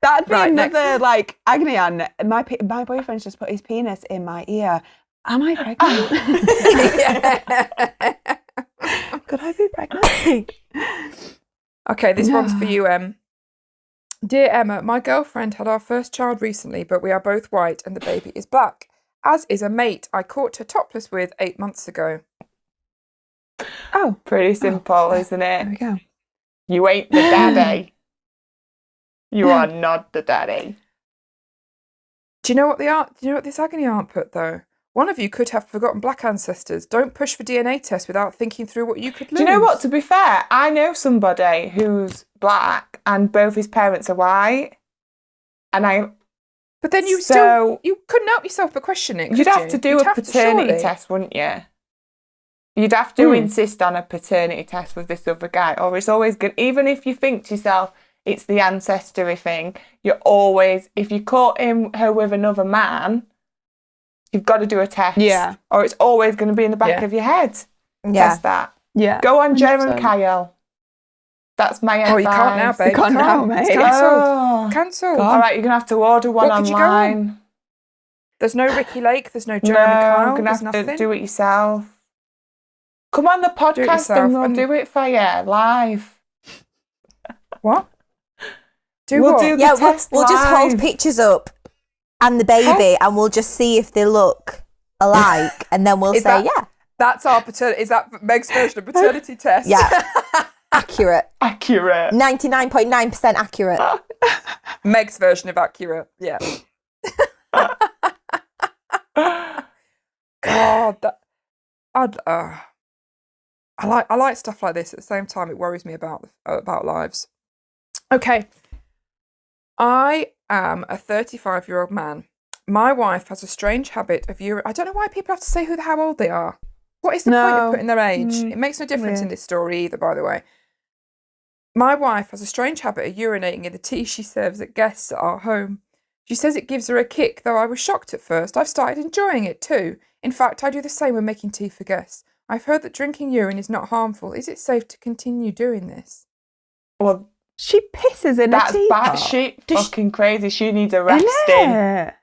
That'd be Right, another like agony. And my boyfriend's just put his penis in my ear. Am I pregnant? Could I be pregnant? Okay, this one's for you, Dear Emma, my girlfriend had our first child recently, but we are both white and the baby is black, as is a mate I caught her topless with 8 months ago. Oh, Pretty simple, isn't there we it? go. You ain't the daddy. You are not the daddy. Do you know what this Agony aunt put though? One of you could have forgotten black ancestors. Don't push for DNA tests without thinking through what you could lose. Do you know what? To be fair, I know somebody who's black and both his parents are white. And But then you couldn't help yourself but question it. You'd have to do a paternity test, wouldn't you? You'd have to insist on a paternity test with this other guy, or it's always good. Even if you think to yourself, it's the ancestry thing, you're always, if you caught her with another man, you've got to do a test. Yeah. Or it's always going to be in the back of your head. Yeah. Test that. Yeah. Go on, Joe 100%. and Kyle. That's my advice. Oh, you can't now, babe. You can't now, mate. It's cancelled. Oh. Cancelled. All right, you're going to have to order one What could you go on? online. There's no Ricky Lake. There's no Jeremy No, Kyle. you're going to There's have to nothing. do it yourself. Come on the podcast yourself and we'll and- do it for you live. What? Do We'll what? do the Yeah, test we'll just hold live. pictures up and the baby, and we'll just see if they look alike, and then we'll Is say, that- yeah, That's our paternity. Is that Meg's version of paternity test? yeah, accurate, Accurate. 99.9% accurate. Meg's version of accurate. Yeah. God, I like stuff like this. At the same time, it worries me about lives. Okay. I am a 35-year-old man. My wife has a strange habit of I don't know why people have to say how old they are. What is the point of putting their age? It makes no difference in this story either, by the way. My wife has a strange habit of urinating in the tea she serves at guests at our home. She says it gives her a kick, though I was shocked at first. I've started enjoying it too. In fact, I do the same when making tea for guests. I've heard that drinking urine is not harmful. Is it safe to continue doing this? Well, She pisses in a that's teapot. batshit fucking crazy. She needs Isn't arresting. it?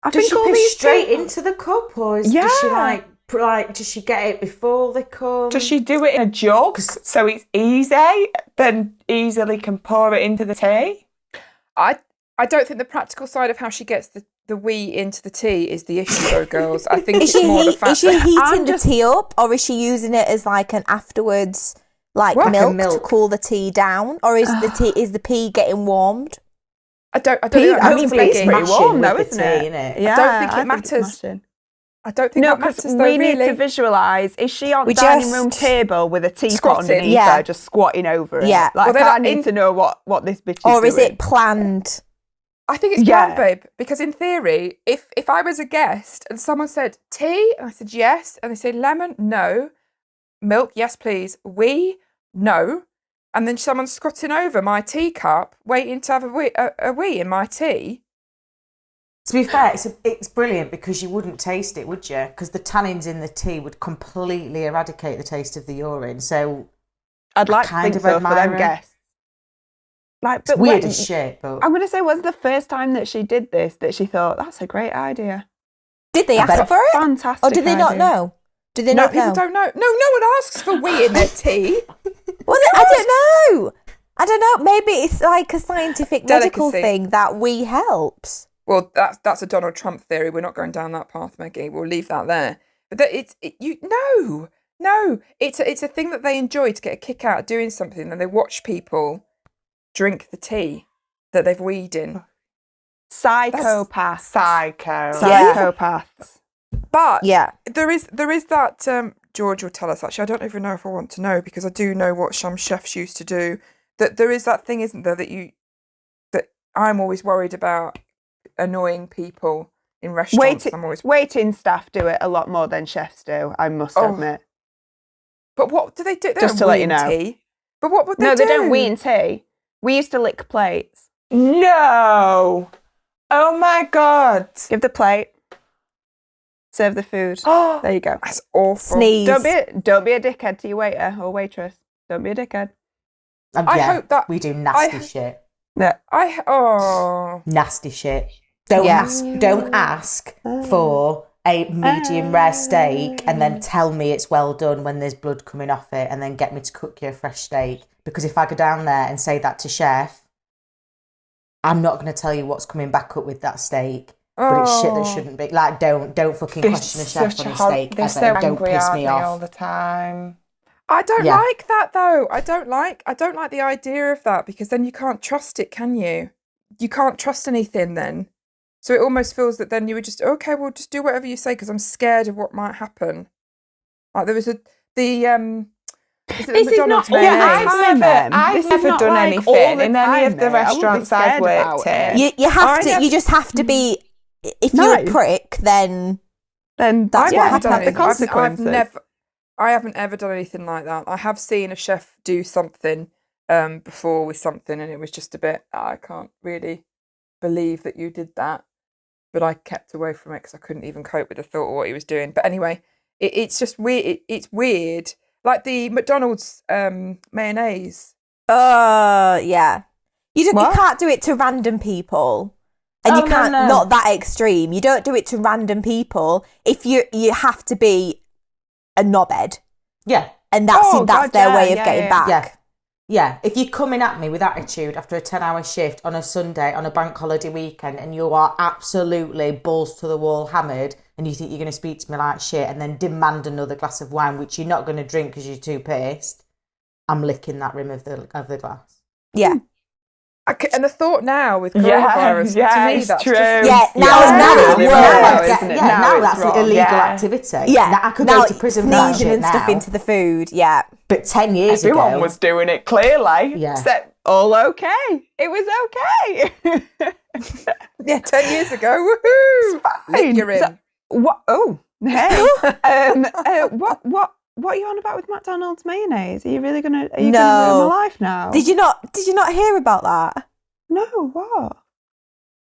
I Does think she all piss these straight people- into the cup, or does she does she get it before they come? Does she do it in a jug so it's easy, then easily can pour it into the tea? I don't think the practical side of how she gets the wee into the tea is the issue, though, girls. I think Is it's more the she fact that heating the tea up, or is she using it as like an afterwards, like What? milk, to Milk. cool the tea down, or is the pea getting warmed? I don't think that I matters, mean, pea's Maggie. pretty warm though, with the isn't it? tea, innit? Yeah, I don't think it it's matters. smashing. I don't think No, that because matters, though, we need really. to visualise, is she on We dining just- room table with a teapot Squatting. underneath Yeah. her, just squatting over it? Yeah. Like, Well, then I need to know what this bitch is Or is doing. it planned? I think it's Yeah. planned, babe, because in theory, if I was a guest and someone said tea, and I said yes, and they said lemon, no, milk, yes, please, wee, no, and then someone's squatting over my teacup, waiting to have a wee in my tea. To be fair, it's brilliant because you wouldn't taste it, would you? Because the tannins in the tea would completely eradicate the taste of the urine. So I'd like to kind think of so for them admire it. guests. Like, it's but weird when- as shit, but I'm going to say, was the first time that she did this that she thought, that's a great idea. Did they I ask bet- for it, Fantastic or did they not idea. know? Did they No, not people know? don't know. No one asks for wee in their tea. Well, I don't know. I don't know. Maybe it's like a scientific medical Delicacy. thing that we helps. Well, that's a Donald Trump theory. We're not going down that path, Maggie. We'll leave that there. But no. It's a thing that they enjoy to get a kick out of doing something, and they watch people drink the tea that they've weed in. Psychopaths. Psycho. Psychopaths. But Yeah. there is that George will tell us. Actually, I don't even know if I want to know because I do know what some chefs used to do. That there is that thing, isn't there, that I'm always worried about annoying people in restaurants. I'm always. Waiting staff do it a lot more than chefs do, I must Oh, admit. But what do they do? They Just don't to let wee you in know. tea. But what would they do? No, they don't wee in tea. We used to lick plates. No. Oh my God. Give the plate. Serve the food. Oh, There you go. That's awful. Sneeze. Don't be a dickhead to your waiter or waitress. Don't be a dickhead. I hope that- we do nasty shit. Yeah. Nasty shit. Don't Yeah. ask for a medium rare steak and then tell me it's well done when there's blood coming off it, and then get me to cook you a fresh steak. Because if I go down there and say that to chef, I'm not going to tell you what's coming back up with that steak. But it's shit that shouldn't be. Like, don't fucking question a chef on his steak They're ever. so Don't angry, piss aren't me they, all off. the time. I don't Yeah. like that though. I don't like the idea of that, because then you can't trust it, can you? You can't trust anything then. So it almost feels that then you would just, okay, well, just do whatever you say, because I'm scared of what might happen. Like there was is it the McDonald's not all the mayonnaise? time. I've This is never not done like anything all the in any of time, the mate. I wouldn't be restaurants I've scared worked about in. it. You have to. You just have to be. If you're a Nice. prick, then Then That's I've what never happened. done have the anything. consequences. I haven't ever done anything like that. I have seen a chef do something before with something, and it was just a bit, I can't really believe that you did that. But I kept away from it because I couldn't even cope with the thought of what he was doing. But anyway, it's just weird. It's weird. Like the McDonald's mayonnaise. yeah, you What? can't do it to random people, and Oh, you can't no. not that extreme. You don't do it to random people. If you have to be a knobhead, Yeah. and that's Oh, that's God, their yeah, way of yeah, getting yeah. back. Yeah. Yeah. If you're coming at me with attitude after a 10-hour shift on a Sunday on a bank holiday weekend and you are absolutely balls to the wall hammered and you think you're going to speak to me like shit and then demand another glass of wine, which you're not going to drink because you're too pissed, I'm licking that rim of the glass. Yeah. And the thought now with Yeah, coronavirus, yeah, to me, it's that's true. just Yeah, now it's it's wrong, worse. isn't it? Yeah, Now now it's that's wrong. illegal Yeah. activity. Yeah, Now, I could now go to prison for that sneezing shit and stuff now. into the food. Yeah, But 10 years Everyone ago... was doing it clearly. Yeah. Except All okay. It was okay. yeah, 10 years ago. Woohoo! Lick your rim. So- what? Oh, hey. What are you on about with McDonald's mayonnaise? Are you really gonna? Are you gonna ruin my life now? Did you not hear about that? No. What?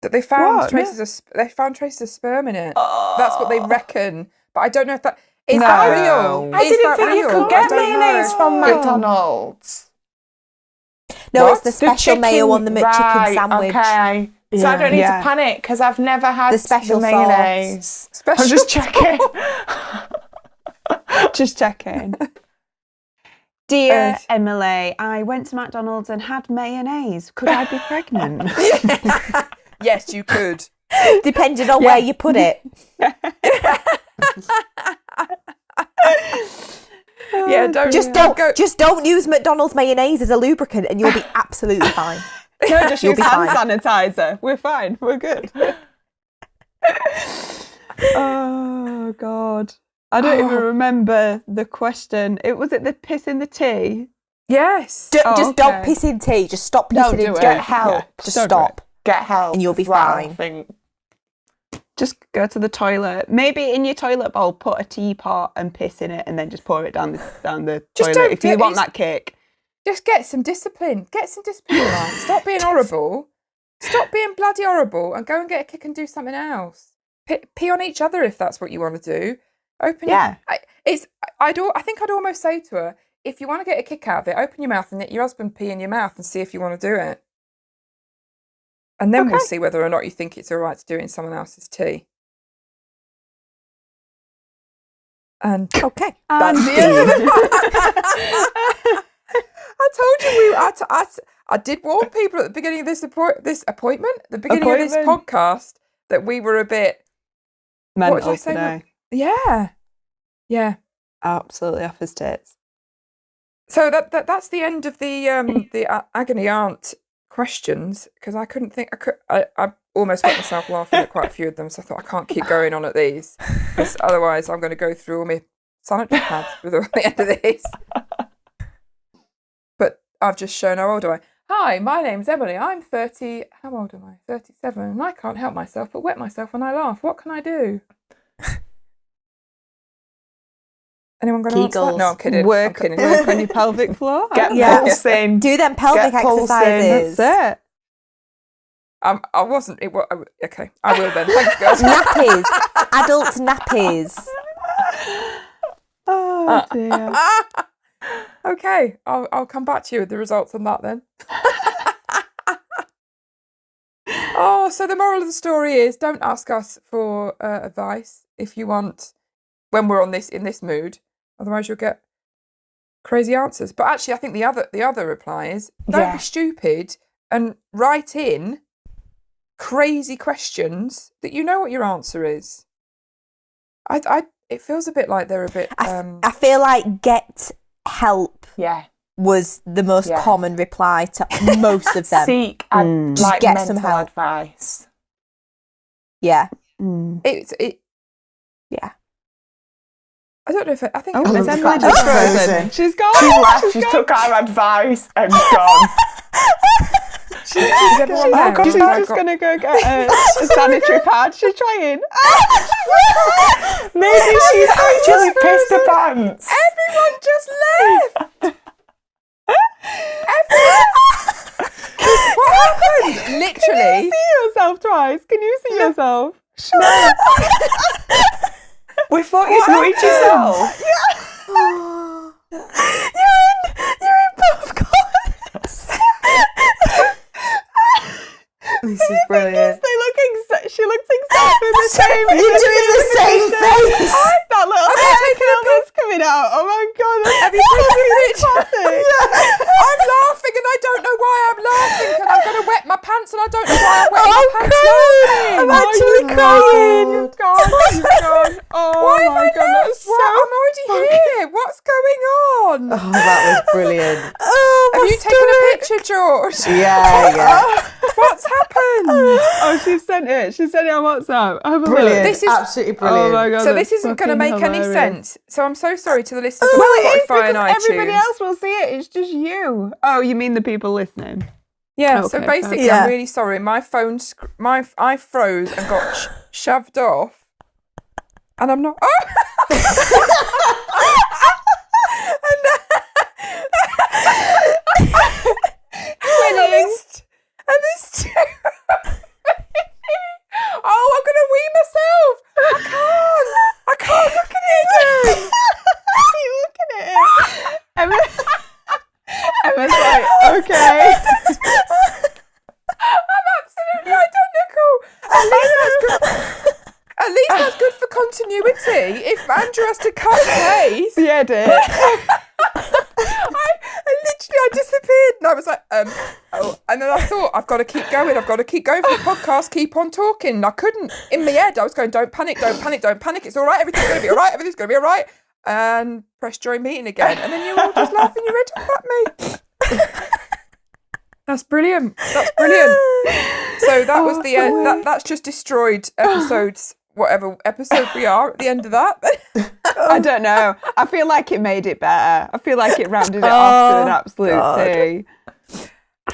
That they found What? traces of sperm in it. That's what they reckon. But I don't know if that is No. that real. I Is didn't that think you real? could I get don't know. mayonnaise from McDonald's. No, What? it's the special mayo on the McChicken sandwich. Okay. So I don't need Yeah. to panic because I've never had The special the mayonnaise. Special I'm just checking. Just checking. Dear Emily, I went to McDonald's and had mayonnaise. Could I be pregnant? Yes, you could. Depending on where you put it. Yeah, don't Just don't use McDonald's mayonnaise as a lubricant, and you'll be absolutely fine. No, just You'll use be hand fine. sanitizer. We're fine. We're good. Oh God, I don't even remember the question. Was it the piss in the tea? Yes. Just don't okay. piss in tea. Just stop Don't pissing in do tea. it. Get help. Yeah, Just don't do stop. Get help. And you'll be as well, fine. I think. Just go to the toilet. Maybe in your toilet bowl, put a teapot and piss in it, and then just pour it down the Just toilet. don't If do you it. want It's- that kick. Just get some discipline. Get some discipline, man. Stop being horrible. Stop being bloody horrible and go and get a kick and do something else. Pee on each other if that's what you want to do. Open Yeah. I think I'd almost say to her, if you want to get a kick out of it, open your mouth and let your husband pee in your mouth and see if you want to do it. And then we'll Okay. see whether or not you think it's all right to do it in someone else's tea. And Okay. that's the end of it. I told you I did warn people at the beginning of this appointment, the beginning of this podcast, that we were a bit what did Mental I say? today. Yeah. Absolutely off his tits. So that's the end of the agony aunt questions, because I couldn't think I almost got myself laughing at quite a few of them, so I thought I can't keep going on at these, because otherwise I'm going to go through all my sanitary pads with the end of this. But I've just shown how old am I. Hi, my name's Emily. I'm 30. How old am I? 37. And I can't help myself but wet myself when I laugh. What can I do? Anyone going to answer that? Kegels. No, I'm kidding. Work I'm kidding. on your pelvic floor. Get Yeah. pulsing. Do them pelvic Get pulsing, exercises. That's it. I wasn't. Okay, I will then. Thanks, guys. Nappies. Adult nappies. Oh dear. Okay, I'll come back to you with the results on that then. Oh, so the moral of the story is: don't ask us for advice if you want when we're in this mood. Otherwise, you'll get crazy answers. But actually, I think the other reply is: don't be stupid and write in crazy questions that you know what your answer is. It feels a bit like they're a bit. I feel like get help Yeah. was the most Yeah. common reply to most of them. Seek Just get mental some help. advice. Yeah. Yeah. I don't know if I think. Oh, it is was Emily just frozen? She's gone. She left. She took our advice and gone. Is everyone there? She's Have I just got- going to go get a sanitary pad. She's trying. Maybe she's actually pissed her pants. Everyone just left. What happened? Literally. See yourself twice. Can you see yourself? We thought you'd read yourself. You're in both corners. This is brilliant. She looks exactly the same. You're doing the same face. That little hair that's coming out. Oh my god. Have you taken a picture? I'm laughing and I don't know why I'm laughing because I'm going to wet my pants and I don't know why I'm wetting my pants laughing. I'm actually crying. God, she's gone. Oh Why have my I god, left? that's so I'm already here. What's going on? Oh, that was brilliant. Oh, Have my you taken a stomach. picture, George? Yeah. What's happened? Oh, she sent it. She sent it on WhatsApp. Have a Brilliant. This is- absolutely brilliant. Oh my god. So that's this isn't going to fucking make any hilarious. sense. So I'm so sorry to the listeners of Well, it is Spotify and because iTunes. everybody else will see it. It's just you. Oh, you mean the people listening? Yeah, so Okay, basically, yeah. I'm really sorry. My phone, I froze and got shoved off, and I'm not. Oh! and this two. Oh, I'm gonna wee myself. I can't look at it again. You looking at it? Emma's like, okay. I'm absolutely identical. At least that's good for continuity. If Andrew has to cut pace, Yeah, dear. I disappeared, and I was like, oh, and then I thought, I've got to keep going for the podcast, keep on talking. And I couldn't. In my head, I was going, don't panic. It's all right. Everything's going to be all right. And press join meeting again, and then you were all just laughing your head off at me. That's brilliant. So that was the end. That's just destroyed episodes. Whatever episode we are at the end of that. I don't know. I feel like it made it better. I feel like it rounded it off to an absolute T.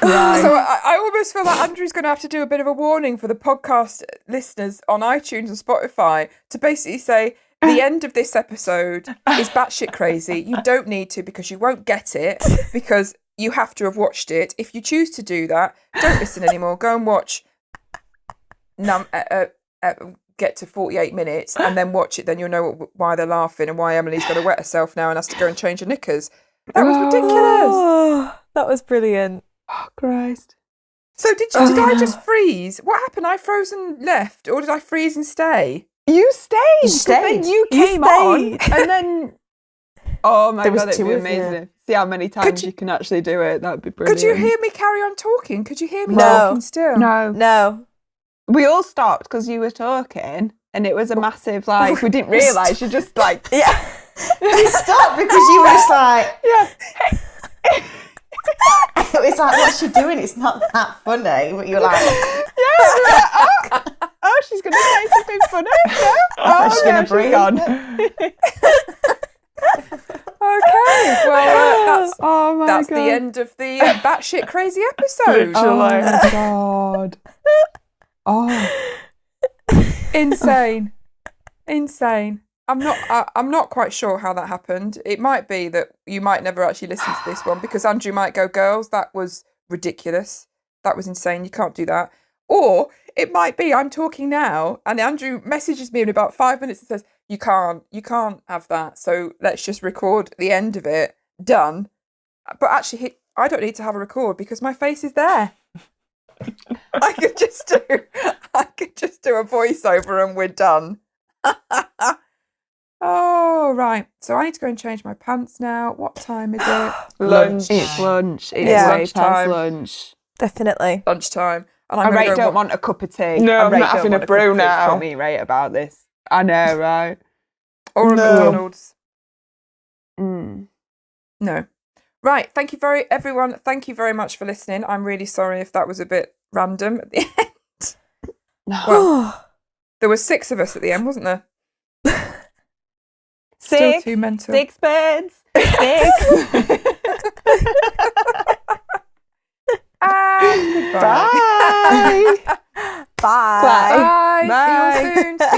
So I almost feel like Andrew's going to have to do a bit of a warning for the podcast listeners on iTunes and Spotify to basically say the end of this episode is batshit crazy. You don't need to because you won't get it because you have to have watched it. If you choose to do that, don't listen anymore. Go and watch get to 48 minutes and then watch it. Then you'll know why they're laughing and why Emily's going to wet herself now and has to go and change her knickers. That was ridiculous. Oh, that was brilliant. Oh, Christ. So did I just freeze? What happened? I froze and left, or did I freeze and stay? You stayed. You 'cause then stayed. you You came on stayed. and then... Oh my There was god, it'd two be of you. amazing. See how many times you can actually do it. That'd be brilliant. Could you hear me carry on talking? Could you hear me No. talking still? No. No. We all stopped because you were talking and it was a massive, like, we didn't realise. You just, like... Yeah. You stopped because you were just like, Yeah. it was like, what's she doing? It's not that funny. But you're like, Oh, she's going to say something funny. No? Oh, Is she no, gonna she's breathe? gone. Okay, well, Oh my that's god. the end of the batshit crazy episode. Oh my god. Oh. Insane. I'm not quite sure how that happened. It might be that you might never actually listen to this one because Andrew might go, girls, that was ridiculous. That was insane. You can't do that. Or it might be I'm talking now and Andrew messages me in about 5 minutes and says, you can't have that. So let's just record the end of it. Done. But actually, I don't need to have a record because my face is there. I could just do a voiceover and we're done. Oh, right. So I need to go and change my pants now. What time is it? Lunch. It's lunch. It's Yeah. way Lunchtime. past lunch. Definitely. Lunchtime. And I I'm rate gonna go, don't want a cup of tea. No, I I'm rate not don't having want a brew cup of tea. now. Put me rate about this. I know, right? or a No. McDonald's. Mm. No. Right. Thank you everyone. Thank you very much for listening. I'm really sorry if that was a bit random at the end. Well, there was 6 of us at the end, wasn't there? Still too mental. 6 birds. 6. And goodbye. Bye. Bye. Bye. Bye. See you all soon.